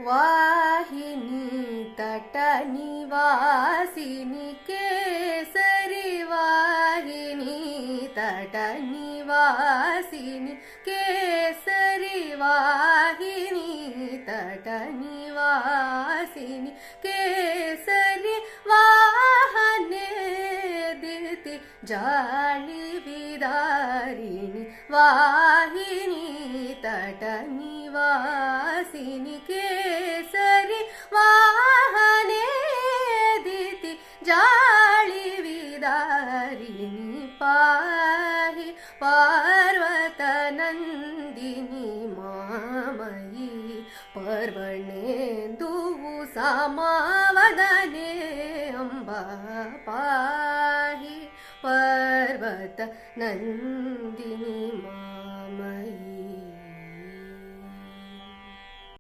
वाहिनी तटनिवासिनी केसरी वाहिनी तटनिवासिनी केसरी वाहिनी तटनिवासिनी केसरी वाहने दिति जाळि विदारिणी वाहिनी तटनिवासिनी केसरी वाहने दिति जाळि विदारिणी पाहि पार्वतनन्दिनी मामयी पर्वणेन्दुः समावदने अम्बा पाहि पर्वतनन्दिनी